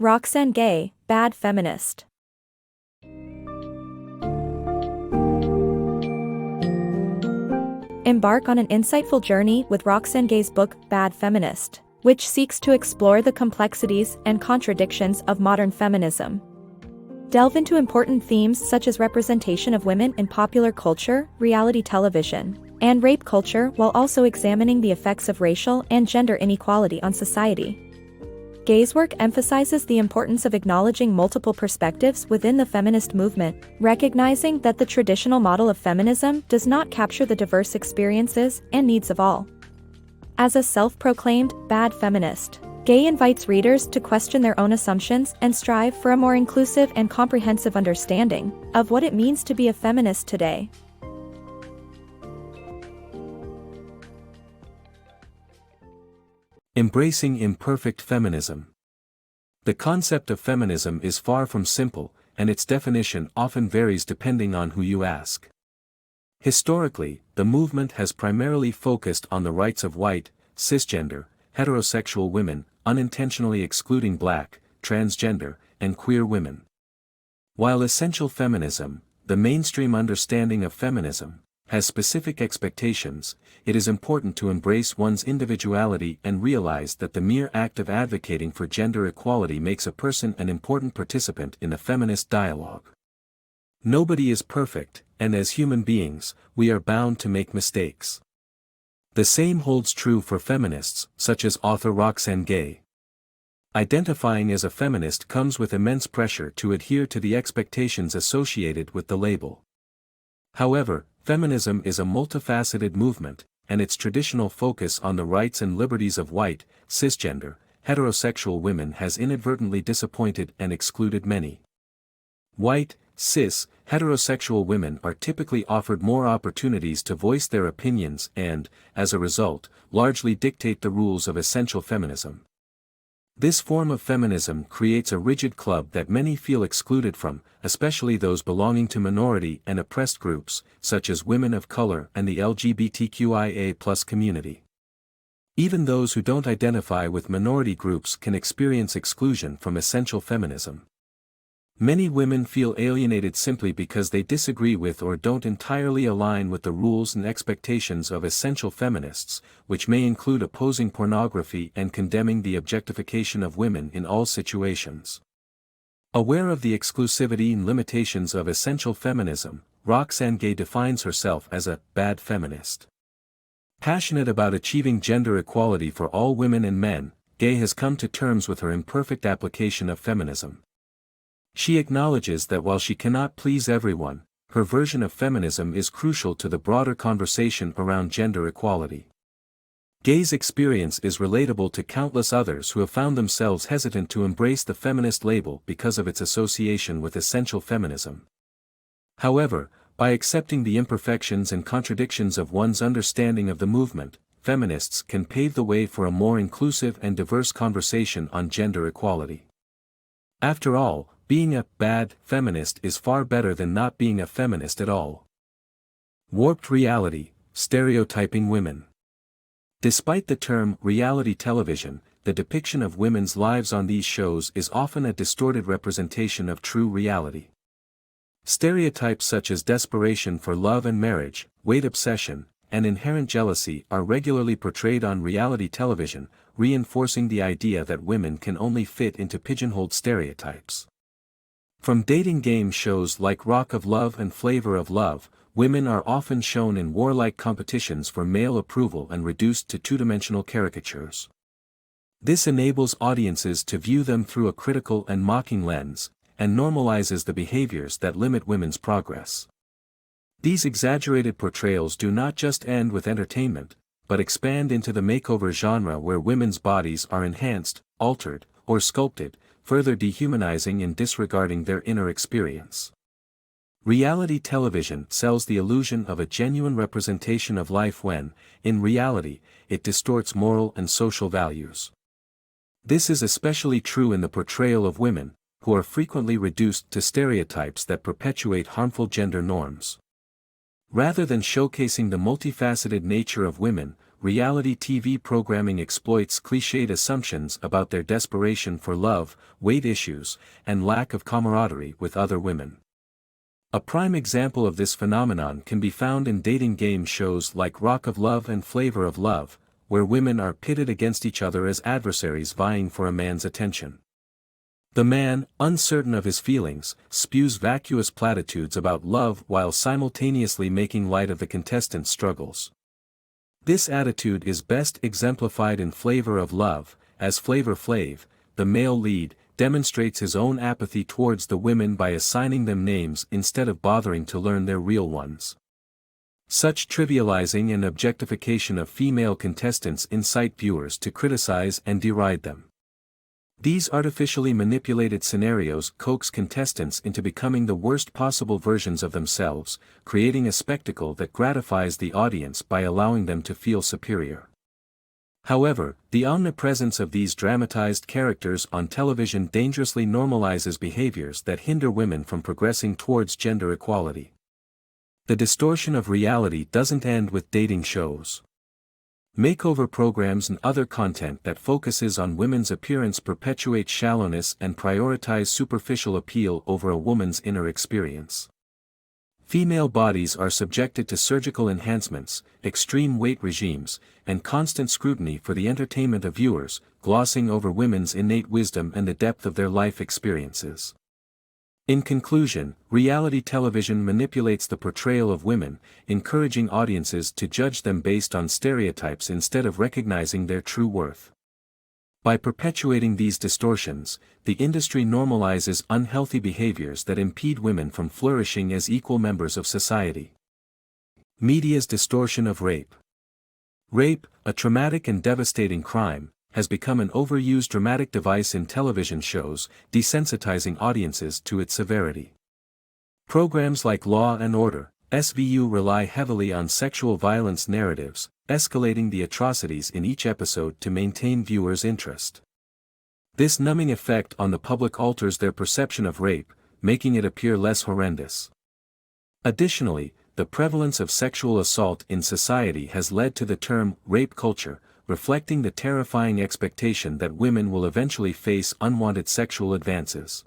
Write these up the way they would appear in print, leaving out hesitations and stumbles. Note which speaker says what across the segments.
Speaker 1: Roxane Gay, Bad Feminist. Embark on an insightful journey with Roxane Gay's book Bad Feminist, which seeks to explore the complexities and contradictions of modern feminism. Delve into important themes such as representation of women in popular culture, reality television, and rape culture, while also examining the effects of racial and gender inequality on society. Gay's work emphasizes the importance of acknowledging multiple perspectives within the feminist movement, recognizing that the traditional model of feminism does not capture the diverse experiences and needs of all. As a self-proclaimed bad feminist, Gay invites readers to question their own assumptions and strive for a more inclusive and comprehensive understanding of what it means to be a feminist today.
Speaker 2: Embracing imperfect feminism. The concept of feminism is far from simple, and its definition often varies depending on who you ask. Historically, the movement has primarily focused on the rights of white, cisgender, heterosexual women, unintentionally excluding black, transgender, and queer women. While essential feminism, the mainstream understanding of feminism, has specific expectations, it is important to embrace one's individuality and realize that the mere act of advocating for gender equality makes a person an important participant in the feminist dialogue. Nobody is perfect, and as human beings, we are bound to make mistakes. The same holds true for feminists, such as author Roxane Gay. Identifying as a feminist comes with immense pressure to adhere to the expectations associated with the label. However, feminism is a multifaceted movement, and its traditional focus on the rights and liberties of white, cisgender, heterosexual women has inadvertently disappointed and excluded many. White, cis, heterosexual women are typically offered more opportunities to voice their opinions and, as a result, largely dictate the rules of essential feminism. This form of feminism creates a rigid club that many feel excluded from, especially those belonging to minority and oppressed groups, such as women of color and the LGBTQIA+ community. Even those who don't identify with minority groups can experience exclusion from essential feminism. Many women feel alienated simply because they disagree with or don't entirely align with the rules and expectations of essential feminists, which may include opposing pornography and condemning the objectification of women in all situations. Aware of the exclusivity and limitations of essential feminism, Roxane Gay defines herself as a bad feminist. Passionate about achieving gender equality for all women and men, Gay has come to terms with her imperfect application of feminism. She acknowledges that while she cannot please everyone, her version of feminism is crucial to the broader conversation around gender equality. Gay's experience is relatable to countless others who have found themselves hesitant to embrace the feminist label because of its association with essential feminism. However, by accepting the imperfections and contradictions of one's understanding of the movement, feminists can pave the way for a more inclusive and diverse conversation on gender equality. After all, being a bad feminist is far better than not being a feminist at all. Warped reality, stereotyping women. Despite the term reality television, the depiction of women's lives on these shows is often a distorted representation of true reality. Stereotypes such as desperation for love and marriage, weight obsession, and inherent jealousy are regularly portrayed on reality television, reinforcing the idea that women can only fit into pigeonholed stereotypes. From dating game shows like Rock of Love and Flavor of Love, women are often shown in warlike competitions for male approval and reduced to two-dimensional caricatures. This enables audiences to view them through a critical and mocking lens, and normalizes the behaviors that limit women's progress. These exaggerated portrayals do not just end with entertainment, but expand into the makeover genre where women's bodies are enhanced, altered, or sculpted, further dehumanizing and disregarding their inner experience. Reality television sells the illusion of a genuine representation of life when, in reality, it distorts moral and social values. This is especially true in the portrayal of women, who are frequently reduced to stereotypes that perpetuate harmful gender norms. Rather than showcasing the multifaceted nature of women, reality TV programming exploits cliched assumptions about their desperation for love, weight issues, and lack of camaraderie with other women. A prime example of this phenomenon can be found in dating game shows like Rock of Love and Flavor of Love, where women are pitted against each other as adversaries vying for a man's attention. The man, uncertain of his feelings, spews vacuous platitudes about love while simultaneously making light of the contestant's struggles. This attitude is best exemplified in Flavor of Love, as Flavor Flav, the male lead, demonstrates his own apathy towards the women by assigning them names instead of bothering to learn their real ones. Such trivializing and objectification of female contestants incite viewers to criticize and deride them. These artificially manipulated scenarios coax contestants into becoming the worst possible versions of themselves, creating a spectacle that gratifies the audience by allowing them to feel superior. However, the omnipresence of these dramatized characters on television dangerously normalizes behaviors that hinder women from progressing towards gender equality. The distortion of reality doesn't end with dating shows. Makeover programs and other content that focuses on women's appearance perpetuate shallowness and prioritize superficial appeal over a woman's inner experience. Female bodies are subjected to surgical enhancements, extreme weight regimes, and constant scrutiny for the entertainment of viewers, glossing over women's innate wisdom and the depth of their life experiences. In conclusion, reality television manipulates the portrayal of women, encouraging audiences to judge them based on stereotypes instead of recognizing their true worth. By perpetuating these distortions, the industry normalizes unhealthy behaviors that impede women from flourishing as equal members of society. Media's distortion of rape. Rape, a traumatic and devastating crime, has become an overused dramatic device in television shows, desensitizing audiences to its severity. Programs like Law and Order, SVU rely heavily on sexual violence narratives, escalating the atrocities in each episode to maintain viewers' interest. This numbing effect on the public alters their perception of rape, making it appear less horrendous. Additionally, the prevalence of sexual assault in society has led to the term rape culture, reflecting the terrifying expectation that women will eventually face unwanted sexual advances.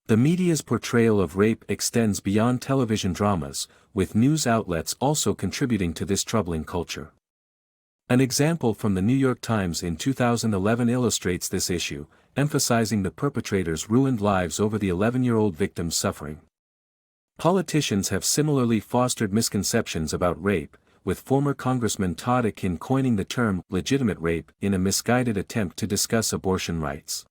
Speaker 2: The media's portrayal of rape extends beyond television dramas, with news outlets also contributing to this troubling culture. An example from the New York Times in 2011 illustrates this issue, emphasizing the perpetrator's ruined lives over the 11-year-old victim's suffering. Politicians have similarly fostered misconceptions about rape, with former Congressman Todd Akin coining the term legitimate rape in a misguided attempt to discuss abortion rights.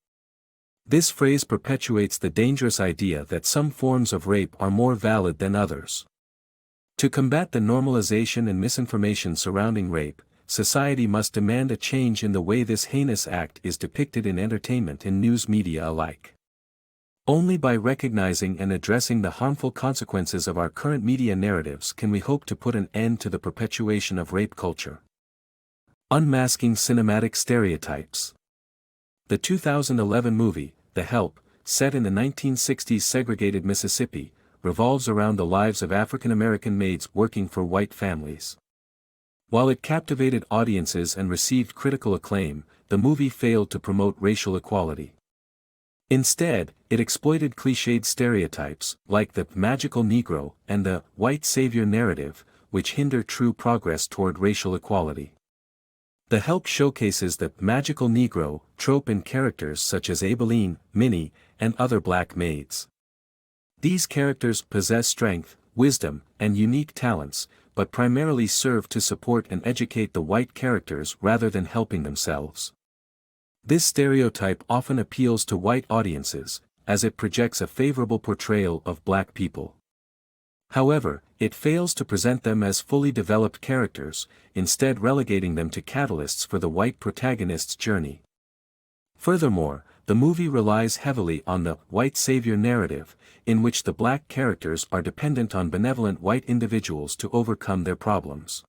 Speaker 2: This phrase perpetuates the dangerous idea that some forms of rape are more valid than others. To combat the normalization and misinformation surrounding rape, society must demand a change in the way this heinous act is depicted in entertainment and news media alike. Only by recognizing and addressing the harmful consequences of our current media narratives can we hope to put an end to the perpetuation of rape culture. Unmasking cinematic stereotypes. The 2011 movie, The Help, set in the 1960s segregated Mississippi, revolves around the lives of African American maids working for white families. While it captivated audiences and received critical acclaim, the movie failed to promote racial equality. Instead, it exploited cliched stereotypes, like the magical Negro and the white savior narrative, which hinder true progress toward racial equality. The Help showcases the magical Negro trope in characters such as Abilene, Minnie, and other black maids. These characters possess strength, wisdom, and unique talents, but primarily serve to support and educate the white characters rather than helping themselves. This stereotype often appeals to white audiences, as it projects a favorable portrayal of black people. However, it fails to present them as fully developed characters, instead relegating them to catalysts for the white protagonist's journey. Furthermore, the movie relies heavily on the white savior narrative, in which the black characters are dependent on benevolent white individuals to overcome their problems.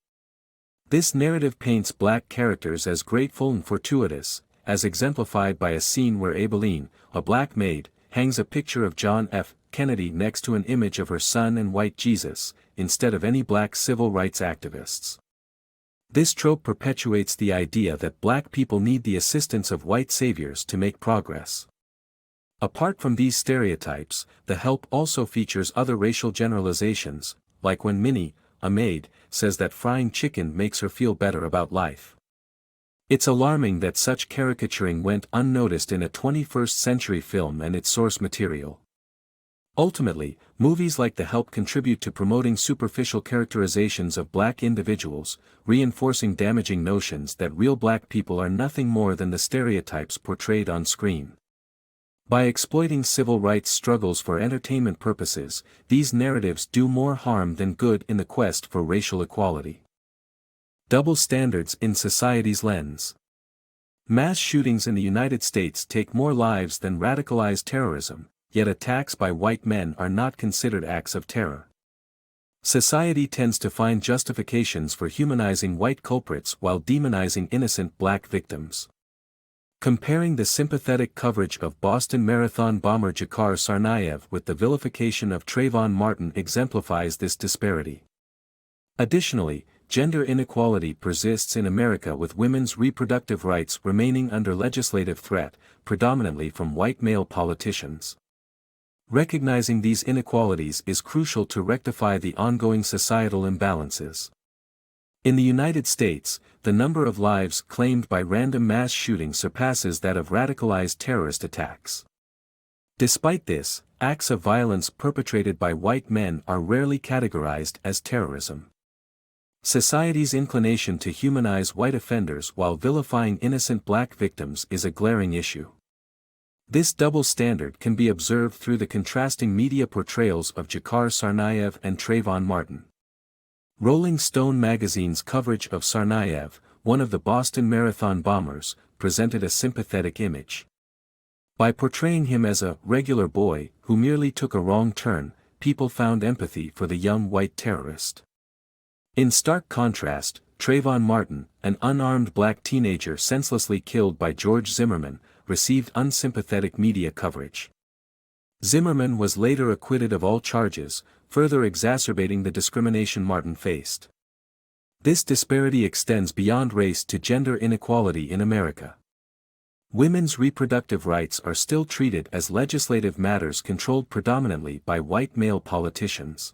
Speaker 2: This narrative paints black characters as grateful and fortuitous, as exemplified by a scene where Abilene, a black maid, hangs a picture of John F. Kennedy next to an image of her son and white Jesus, instead of any black civil rights activists. This trope perpetuates the idea that black people need the assistance of white saviors to make progress. Apart from these stereotypes, The Help also features other racial generalizations, like when Minnie, a maid, says that frying chicken makes her feel better about life. It's alarming that such caricaturing went unnoticed in a 21st century film and its source material. Ultimately, movies like The Help contribute to promoting superficial characterizations of black individuals, reinforcing damaging notions that real black people are nothing more than the stereotypes portrayed on screen. By exploiting civil rights struggles for entertainment purposes, these narratives do more harm than good in the quest for racial equality. Double standards in society's lens. Mass shootings in the United States take more lives than radicalized terrorism, yet attacks by white men are not considered acts of terror. Society tends to find justifications for humanizing white culprits while demonizing innocent black victims. Comparing the sympathetic coverage of Boston Marathon bomber Dzhokhar Tsarnaev with the vilification of Trayvon Martin exemplifies this disparity. Additionally, gender inequality persists in America, with women's reproductive rights remaining under legislative threat, predominantly from white male politicians. Recognizing these inequalities is crucial to rectify the ongoing societal imbalances. In the United States, the number of lives claimed by random mass shootings surpasses that of radicalized terrorist attacks. Despite this, acts of violence perpetrated by white men are rarely categorized as terrorism. Society's inclination to humanize white offenders while vilifying innocent black victims is a glaring issue. This double standard can be observed through the contrasting media portrayals of Dzhokhar Tsarnaev and Trayvon Martin. Rolling Stone magazine's coverage of Tsarnaev, one of the Boston Marathon bombers, presented a sympathetic image. By portraying him as a regular boy who merely took a wrong turn, people found empathy for the young white terrorist. In stark contrast, Trayvon Martin, an unarmed black teenager senselessly killed by George Zimmerman, received unsympathetic media coverage. Zimmerman was later acquitted of all charges, further exacerbating the discrimination Martin faced. This disparity extends beyond race to gender inequality in America. Women's reproductive rights are still treated as legislative matters controlled predominantly by white male politicians.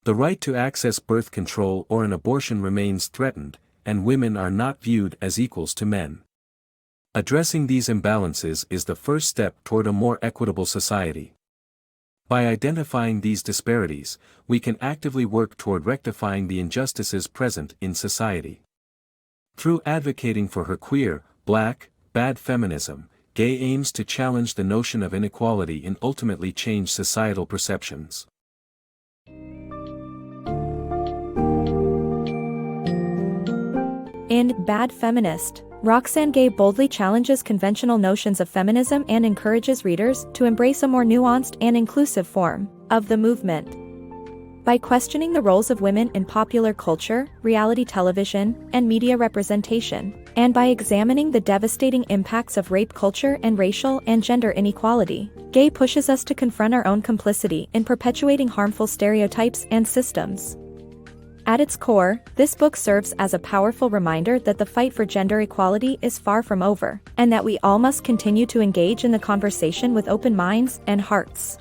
Speaker 2: The right to access birth control or an abortion remains threatened, and women are not viewed as equals to men. Addressing these imbalances is the first step toward a more equitable society. By identifying these disparities, we can actively work toward rectifying the injustices present in society. Through advocating for her queer, black, bad feminism, Gay aims to challenge the notion of inequality and ultimately change societal perceptions.
Speaker 1: In Bad Feminist, Roxane Gay boldly challenges conventional notions of feminism and encourages readers to embrace a more nuanced and inclusive form of the movement. By questioning the roles of women in popular culture, reality television, and media representation, and by examining the devastating impacts of rape culture and racial and gender inequality, Gay pushes us to confront our own complicity in perpetuating harmful stereotypes and systems. At its core, this book serves as a powerful reminder that the fight for gender equality is far from over, and that we all must continue to engage in the conversation with open minds and hearts.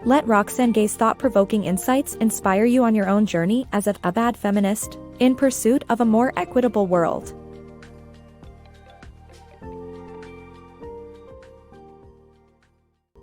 Speaker 1: Let Roxane Gay's thought-provoking insights inspire you on your own journey as a bad feminist, in pursuit of a more equitable world.